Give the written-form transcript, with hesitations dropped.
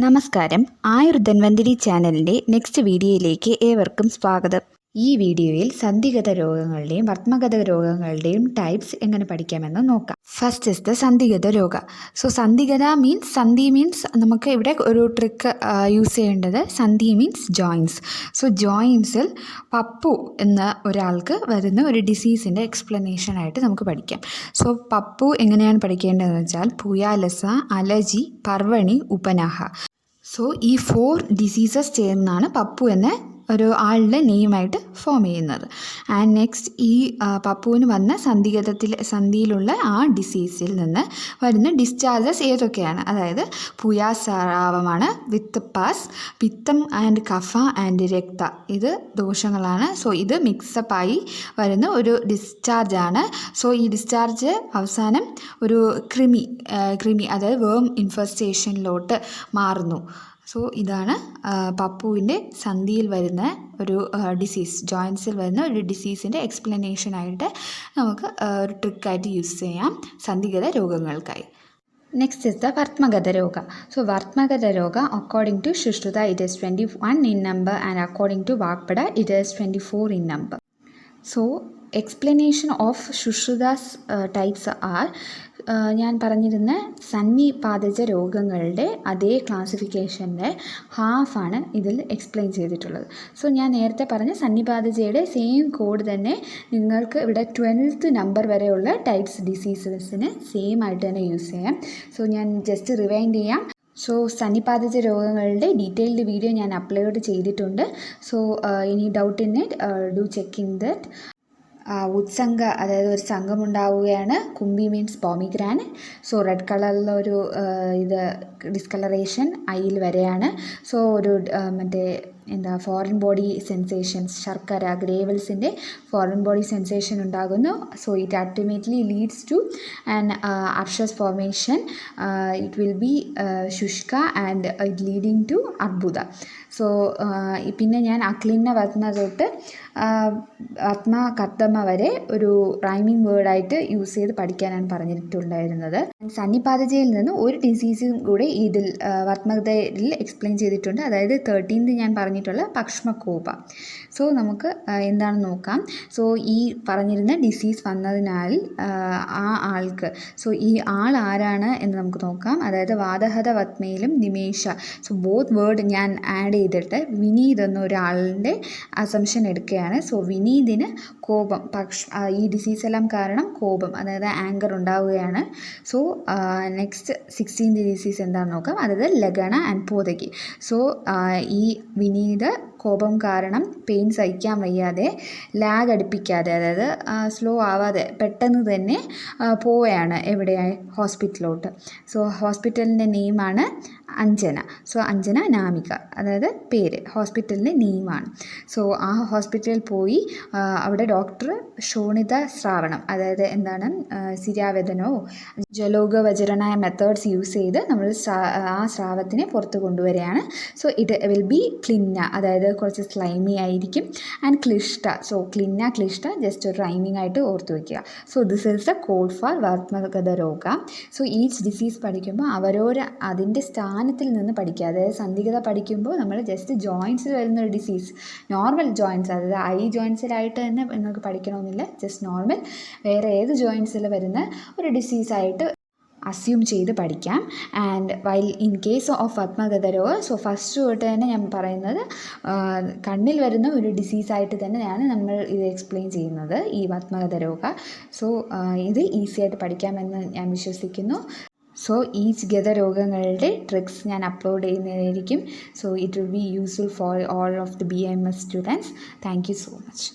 നമസ്കാരം, ആയുർധന്വന്തിരി ചാനലിൻ്റെ നെക്സ്റ്റ് വീഡിയോയിലേക്ക് ഏവർക്കും സ്വാഗതം. ഈ വീഡിയോയിൽ സന്ധിഗത രോഗങ്ങളുടെയും വർത്തമഗത രോഗങ്ങളുടെയും ടൈപ്സ് എങ്ങനെ പഠിക്കാമെന്ന് നോക്കാം. ഫസ്റ്റ് ഇസ് ദ സന്ധിഗത രോഗ. സോ സന്ധിഗത സന്ധി മീൻസ് നമുക്ക് ഇവിടെ ഒരു ട്രിക്ക് യൂസ് ചെയ്യേണ്ടത്. സന്ധി മീൻസ് ജോയിൻസ്. സോ ജോയിൻസിൽ പപ്പു എന്ന ഒരാൾക്ക് വരുന്ന ഒരു ഡിസീസിൻ്റെ എക്സ്പ്ലനേഷനായിട്ട് നമുക്ക് പഠിക്കാം. സോ പപ്പു എങ്ങനെയാണ് പഠിക്കേണ്ടതെന്ന് വെച്ചാൽ പുയാലസ, അലജി, പർവണി, ഉപനഹ. സോ ഈ 4 ഡിസീസസ് ചേർന്നാണ് പപ്പു എന്ന ഒരു ആളുടെ നെയിമായിട്ട് ഫോം ചെയ്യുന്നത്. ആൻഡ് നെക്സ്റ്റ് ഈ പപ്പുവിന് വന്ന സന്ധിയിലുള്ള ആ ഡിസീസിൽ നിന്ന് വരുന്ന ഡിസ്ചാർജസ് ഏതൊക്കെയാണ്? അതായത് പുയാസ്രാവമാണ്, വിത്ത് പാസ്, പിത്തം ആൻഡ് കഫ ആൻഡ് രക്ത, ഇത് ദോഷങ്ങളാണ്. സോ ഇത് മിക്സപ്പായി വരുന്ന ഒരു ഡിസ്ചാർജാണ്. സോ ഈ ഡിസ്ചാർജ് അവസാനം ഒരു കൃമി അതായത് വേം ഇൻഫെസ്റ്റേഷനിലോട്ട് മാറുന്നു. സോ ഇതാണ് പപ്പുവിൻ്റെ സന്ധിയിൽ വരുന്ന ഒരു ഡിസീസ്, ജോയിൻസിൽ വരുന്ന ഒരു ഡിസീസിൻ്റെ എക്സ്പ്ലനേഷനായിട്ട് നമുക്ക് ഒരു ട്രിക്കായിട്ട് യൂസ് ചെയ്യാം സന്ധിഗത രോഗങ്ങൾക്കായി. Next is the Vartmagata Roga. So Vartmagata Roga, according to Shushruta, it is 21 in number, and according to Vakpada, it is 24 in number. So explanation of Shushruda's types are ഞാൻ പറഞ്ഞിരുന്ന സന്നിപാതജ രോഗങ്ങളുടെ അതേ ക്ലാസിഫിക്കേഷൻ്റെ ഹാഫാണ് ഇതിൽ എക്സ്പ്ലെയിൻ ചെയ്തിട്ടുള്ളത്. So ഞാൻ നേരത്തെ പറഞ്ഞ സന്നിപാതജയുടെ same code തന്നെ നിങ്ങൾക്ക് ഇവിടെ 12th നമ്പർ വരെയുള്ള ടൈപ്സ് ഡിസീസസിന് സെയിം ആയിട്ട് തന്നെ യൂസ് ചെയ്യാം. സോ ഞാൻ ജസ്റ്റ് റിവൈൻഡ് ചെയ്യാം. സോ സന്നിപാതജ രോഗങ്ങളുടെ ഡീറ്റെയിൽഡ് വീഡിയോ ഞാൻ അപ്ലോഡ് ചെയ്തിട്ടുണ്ട്. So any doubt in it do check in that. ഉത്സംഗ, അതായത് ഒരു സംഘം ഉണ്ടാവുകയാണ്. കുംബി മീൻസ് പോമിഗ്രാനറ്റ്. സോ റെഡ് കളറിലൊരു ഇത് ഡിസ്കളറേഷൻ ഐയിൽ വരെയാണ്. സോ ഒരു ഫോറിൻ ബോഡി സെൻസേഷൻസ്, ശർക്കര, ഗ്രേവൽസിൻ്റെ ഫോറിൻ ബോഡി സെൻസേഷൻ ഉണ്ടാകുന്നു. So it ultimately leads to an അർഷസ് ഫോർമേഷൻ. ഇറ്റ് വിൽ ബി ശുഷ്ക ആൻഡ് ഇറ്റ് ലീഡിങ് ടു അർബുദ. സോ പിന്നെ ഞാൻ അക്ലിന്ന വർത്തന തൊട്ട് ആത്മ കർത്തമ വരെ ഒരു റൈമിംഗ് വേർഡായിട്ട് യൂസ് ചെയ്ത് പഠിക്കാനാണ് പറഞ്ഞിട്ടുണ്ടായിരുന്നത്. സന്നിപാതജയിൽ നിന്ന് ഒരു ഡിസീസും കൂടെ ഇതിൽ വർത്തമഗതയിൽ എക്സ്പ്ലെയിൻ ചെയ്തിട്ടുണ്ട്. അതായത് 13th ഞാൻ പറഞ്ഞിട്ടുള്ള പക്ഷ്മകോപ. സോ നമുക്ക് എന്താണെന്ന് നോക്കാം. സോ ഈ പറഞ്ഞിരുന്ന ഡിസീസ് വന്നതിനാൽ ആ ആൾക്ക്, സോ ഈ ആൾ ആരാണ് എന്ന് നമുക്ക് നോക്കാം. അതായത് വാതഹത വത്മയിലും നിമേഷ. സോ ബോത്ത് വേർഡ് ഞാൻ ആഡ് ചെയ്തിട്ട് വിനീത് എന്ന ഒരാളിൻ്റെ അസംഷൻ എടുക്കുകയാണ്. സോ വിനീതിന് കോപം, ഈ ഡിസീസ് എല്ലാം കാരണം കോപം, അതായത് ആങ്കർ ഉണ്ടാവുകയാണ്. സോ നെക്സ്റ്റ് 16th ഡിസീസ് എന്താണെന്ന് നോക്കാം. അതായത് ലഗണ ആൻഡ് പോതകി. സോ ഈ വിനീത് കോപം കാരണം പെയിൻ സഹിക്കാൻ വയ്യാതെ ലാഗ് അടുപ്പിക്കാതെ, അതായത് സ്ലോ ആവാതെ പെട്ടെന്ന് തന്നെ പോവുകയാണ് എവിടെയായി, ഹോസ്പിറ്റലിലോട്ട്. സോ ഹോസ്പിറ്റലിൻ്റെ നെയിമാണ് അഞ്ജന. സോ അഞ്ജന നാമിക, അതായത് പേര്, ഹോസ്പിറ്റലിൻ്റെ നെയിമാണ്. സോ ആ ഹോസ്പിറ്റലിൽ പോയി അവിടെ ഡോക്ടർ ശോണിത ശ്രാവണം, അതായത് എന്താണ്, സിരാവേദനോ ജലോഗവചരണ മെത്തേഡ്സ് യൂസ് ചെയ്ത് നമ്മൾ ആ സ്രാവത്തിനെ പുറത്ത് കൊണ്ടുവരികയാണ്. സോ ഇറ്റ് വിൽ ബി ക്ലിന്ന, അതായത് കുറച്ച് സ്ലൈമി ആയിരിക്കും. ആൻഡ് ക്ലിഷ്ട. സോ ക്ലിന്ന, ക്ലിഷ്ട ജസ്റ്റ് ഒരു റൈമിംഗ് ആയിട്ട് ഓർത്ത് വയ്ക്കുക. So this is the code for വർത്തമഗത രോഗ. സോ ഈച്ച് ഡിസീസ് പഠിക്കുമ്പോൾ അതിൻ്റെ സ്ഥാനത്തിൽ നിന്ന് പഠിക്കുക. അതായത് സന്ധിഗത പഠിക്കുമ്പോൾ നമ്മൾ ജസ്റ്റ് ജോയിൻസിൽ വരുന്നൊരു ഡിസീസ്, നോർമൽ ജോയിൻസ്, അതായത് ഐ ജോയിൻസിലായിട്ട് തന്നെ നിങ്ങൾക്ക് പഠിക്കണമെന്നില്ല, ജസ്റ്റ് നോർമൽ വേറെ ഏത് ജോയിൻസിൽ വരുന്ന ഒരു ഡിസീസായിട്ട് അസ്യൂം ചെയ്ത് പഠിക്കാം. And while in case of വർത്തമഗത രോഗ, സോ ഫസ്റ്റ് തൊട്ട് തന്നെ ഞാൻ പറയുന്നത് കണ്ണിൽ വരുന്ന ഒരു ഡിസീസായിട്ട് തന്നെയാണ് നമ്മൾ ഇത് എക്സ്പ്ലെയിൻ ചെയ്യുന്നത്, ഈ വർത്തമഗത രോഗ. സോ ഇത് ഈസി ആയിട്ട് പഠിക്കാമെന്ന് ഞാൻ വിശ്വസിക്കുന്നു. സോ ഈച്ച് ഗതരോഗങ്ങളുടെ ട്രിക്സ് ഞാൻ അപ്ലോഡ് ചെയ്യുന്നതായിരിക്കും. So it will be useful for all of the BAMS students. Thank you so much.